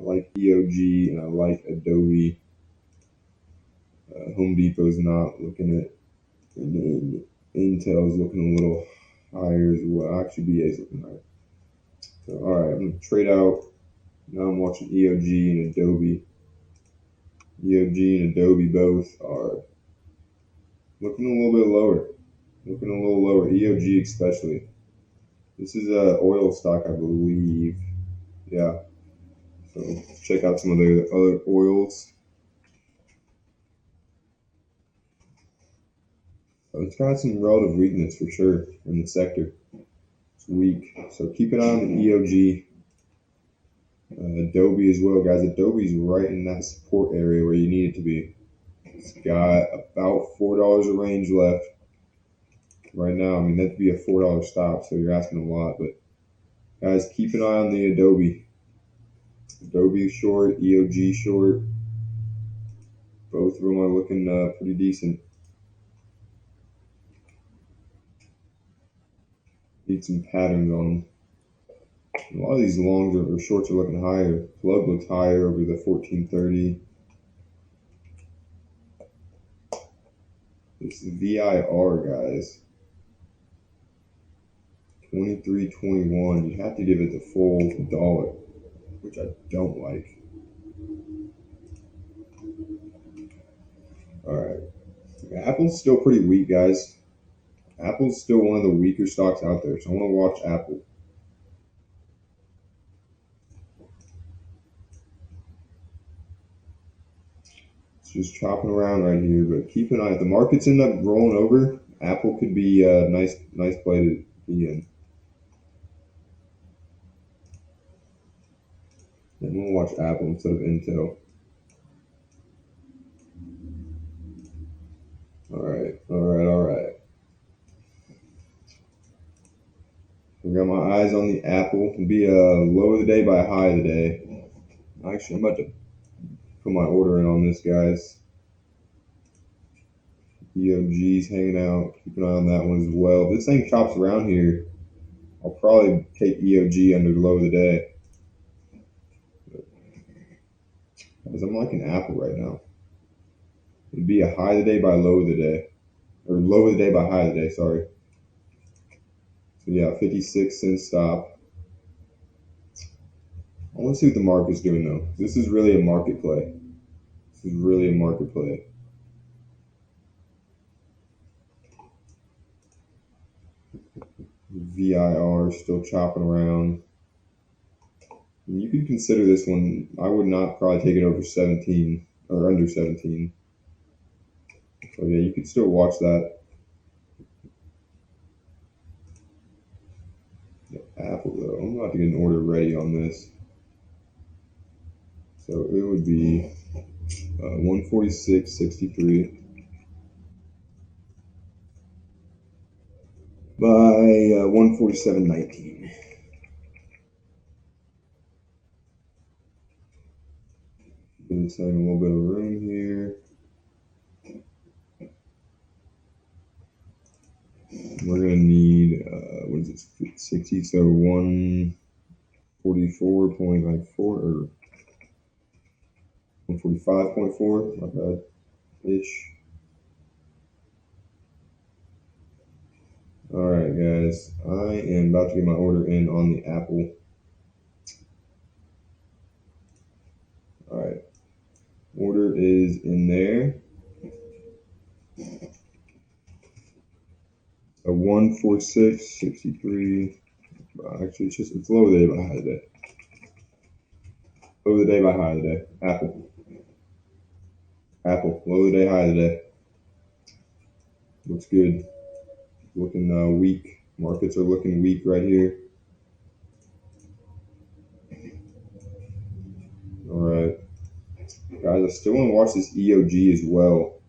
I like EOG and I like Adobe. Home Depot's not looking it, and then Intel's looking a little higher as well. Actually, BA's looking higher. So, all right, I'm gonna trade out. Now I'm watching EOG and Adobe. EOG and Adobe both are looking a little bit lower. Looking a little lower. EOG especially. This is a oil stock, I believe. Yeah. So let's check out some of the other oils. So it's got some relative weakness for sure in the sector. It's weak. So keep an eye on the EOG. Adobe as well, guys. Adobe's right in that support area where you need it to be. It's got about $4 of range left right now. I mean, that'd be a $4 stop, so you're asking a lot. But guys, keep an eye on the Adobe. Adobe short, EOG short. Both of them are looking pretty decent. Need some patterns on them. A lot of these longs or shorts are looking higher. Plug looks higher over the 1430. This is VIR, guys. 23.21. You have to give it the full dollar, which I don't like. All right. Apple's still pretty weak, guys. Apple's still one of the weaker stocks out there, so I want to watch Apple. It's just chopping around right here, but keep an eye. If the markets end up rolling over, Apple could be a nice play to be in. I'm gonna watch Apple instead of Intel. All right. I got my eyes on the Apple. It'll be a low of the day by high of the day. Actually, I'm about to put my order in on this, guys. EOG's hanging out. Keep an eye on that one as well. If this thing chops around here, I'll probably take EOG under the low of the day. Because I'm liking Apple right now. It'd be a high of the day by low of the day. Or low of the day by high of the day, sorry. So yeah, 56 cent stop. I want to see what the market's doing though. This is really a market play. This is really a market play. VIR still chopping around. You could consider this one. I would not probably take it over 17 or under 17. So yeah, you could still watch that. Apple though, I'm about to get an order ready on this. So it would be 146.63 by 147.19. Just having a little bit of room here. We're gonna need what is it, 60? So 144.94 or 145.4. My bad, ish. All right, guys. I am about to get my order in on the Apple. All right, order is in there. A 146.63. Actually, it's low of the day by high of the day. Low of the day by high of the day. Apple. Low of the day, high of the day. Looks good. Looking weak. Markets are looking weak right here. All right, guys. I still want to watch this EOG as well.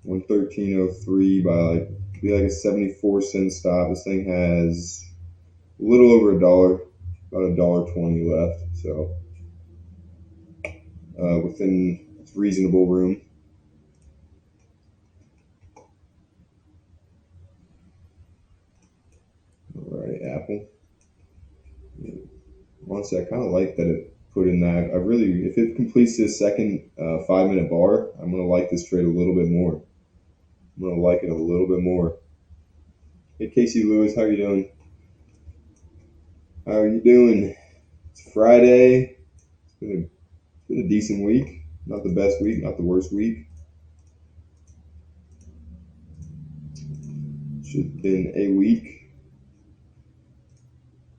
113.03 by be like a 74 cent stop. This thing has a little over a dollar, about $1.20 left. So within reasonable room. All right, Apple. Honestly, I kind of like that put in that. I really, if it completes this second 5 minute bar, I'm gonna like this trade a little bit more. I'm gonna like it a little bit more. Hey Casey Lewis, how you doing? How are you doing? It's Friday. It's been a decent week. Not the best week, not the worst week. Should have been a week.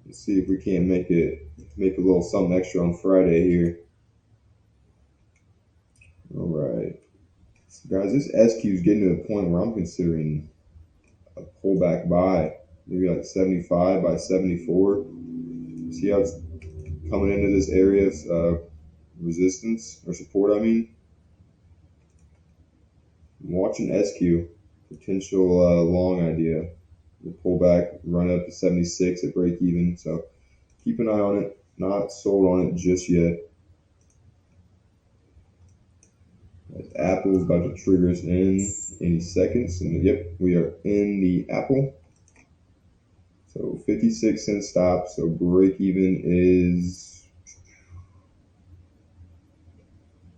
Let's see if we can't make a little something extra on Friday here. All right. So guys, this SQ is getting to the point where I'm considering a pullback buy. Maybe like 75 by 74. See how it's coming into this area of resistance or support, I mean. I'm watching SQ, potential long idea. We'll pull back, run up to 76 at break even. So keep an eye on it. Not sold on it just yet. Apple's about to trigger us in any seconds. And yep, we are in the Apple. So 56 cent stop. So break even is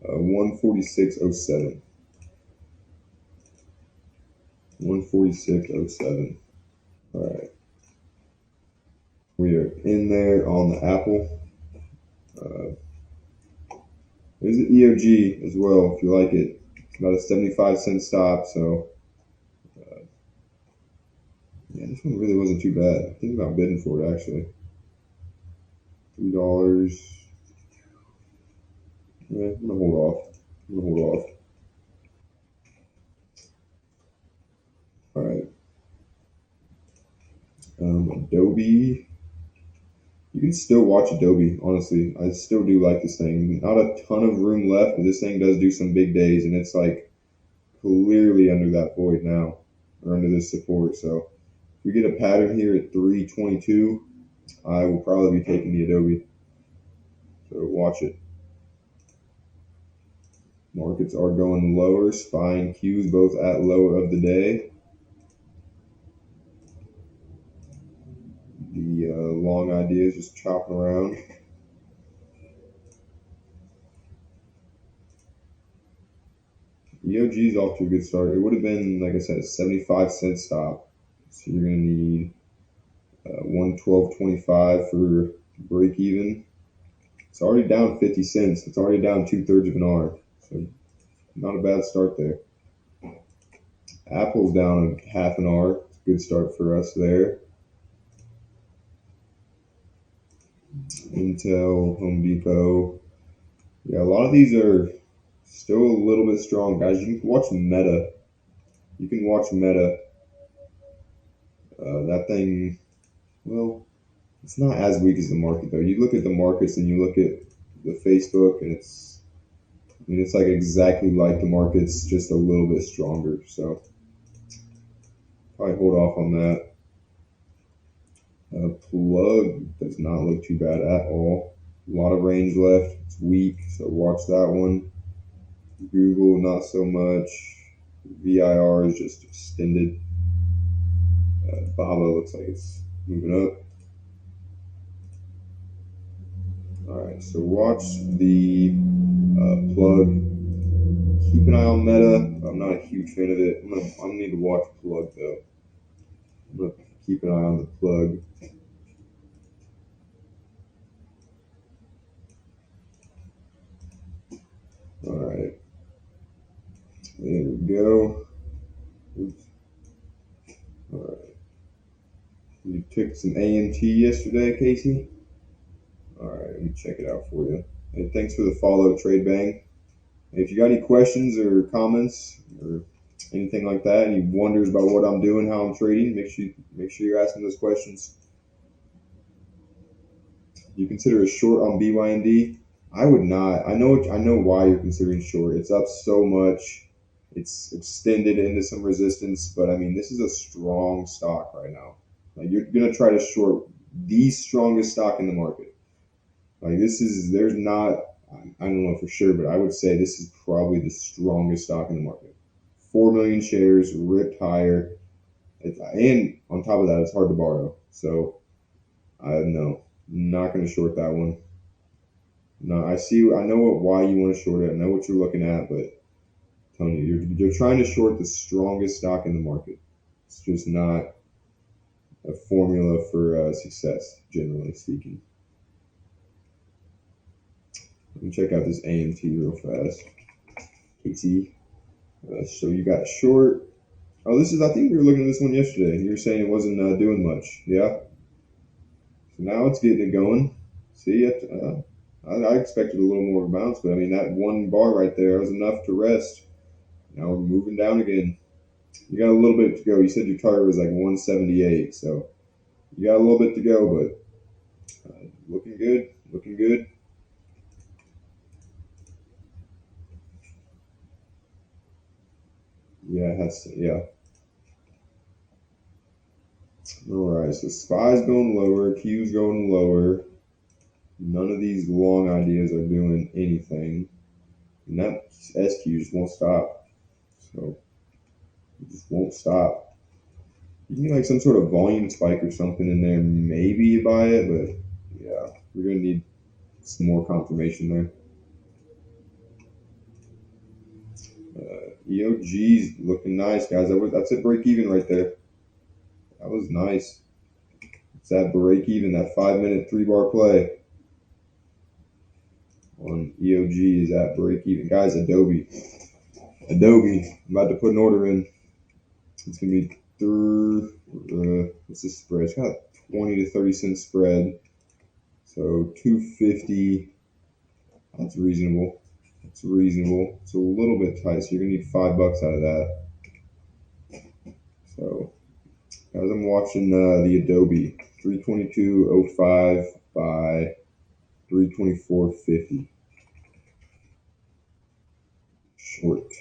146.07. 146.07. All right. We are in there on the Apple. There's an EOG as well if you like it. It's about a 75 cent stop. So yeah, this one really wasn't too bad. Think about bidding for it actually. $3. Yeah, I'm gonna hold off. All right. Adobe. You can still watch Adobe, honestly. I still do like this thing. Not a ton of room left, but this thing does do some big days, and it's like clearly under that void now, or under this support. So if we get a pattern here at 322, I will probably be taking the Adobe. So watch it. Markets are going lower. SPY and Qs both at low of the day. The long idea is just chopping around. EOG is off to a good start. It would have been, like I said, a 75 cent stop. So you're going to need 112.25 for break even. It's already down 50 cents. It's already down 2/3 of an R. So not a bad start there. Apple's down a half an R. It's a good start for us there. Intel, Home Depot. Yeah, a lot of these are still a little bit strong, guys. You can watch Meta. That thing, well, it's not as weak as the market, though. You look at the markets and you look at the Facebook, and it's like exactly like the markets, just a little bit stronger. So probably hold off on that. Plug does not look too bad at all. A lot of range left. It's weak, so watch that one. Google, not so much. VIR is just extended. Baba looks like it's moving up. All right, so watch the plug. Keep an eye on Meta. I'm not a huge fan of it. I'm gonna need to watch plug though. I'm gonna keep an eye on the plug. All right, there we go. Oops. All right. You took some AMT yesterday, Casey? All right, let me check it out for you. And thanks for the follow, Trade Bang. If you got any questions or comments or anything like that, any wonders about what I'm doing, how I'm trading, make sure you're asking those questions. You consider a short on BYND? I would not. I know why you're considering short. It's up so much. It's extended into some resistance, but I mean, this is a strong stock right now. Like you're gonna try to short the strongest stock in the market. Like there's not. I don't know for sure, but I would say this is probably the strongest stock in the market. 4 million shares, ripped higher, and on top of that, it's hard to borrow. So I no, not gonna short that one. No, I know why you want to short it. I know what you're looking at, but I'm telling you, you're trying to short the strongest stock in the market. It's just not a formula for success, generally speaking. Let me check out this AMT real fast. KT. So you got short. Oh, this is. I think we were looking at this one yesterday. You were saying it wasn't doing much. Yeah. So now it's getting it going. See, I expected a little more of a bounce, but I mean that one bar right there was enough to rest. Now we're moving down again. You got a little bit to go. You said your target was like 178, so you got a little bit to go, but looking good. Looking good. Yeah. All right. So SPY's going lower. Q's going lower. None of these long ideas are doing anything, and that SQ just won't stop. So it just won't stop. You need like some sort of volume spike or something in there. Maybe you buy it, but yeah, we're gonna need some more confirmation there. EOG's looking nice, guys. That's a break even right there. That was nice. It's that break even, that 5 minute 3 bar play on EOG is at break even. Guys, Adobe. I'm about to put an order in. It's gonna be what's this spread? It's got a 20 to 30 cent spread. So 250. That's reasonable. It's reasonable. It's a little bit tight, so you're gonna need $5 out of that. So as I'm watching the Adobe 322.05 by 324.50 short.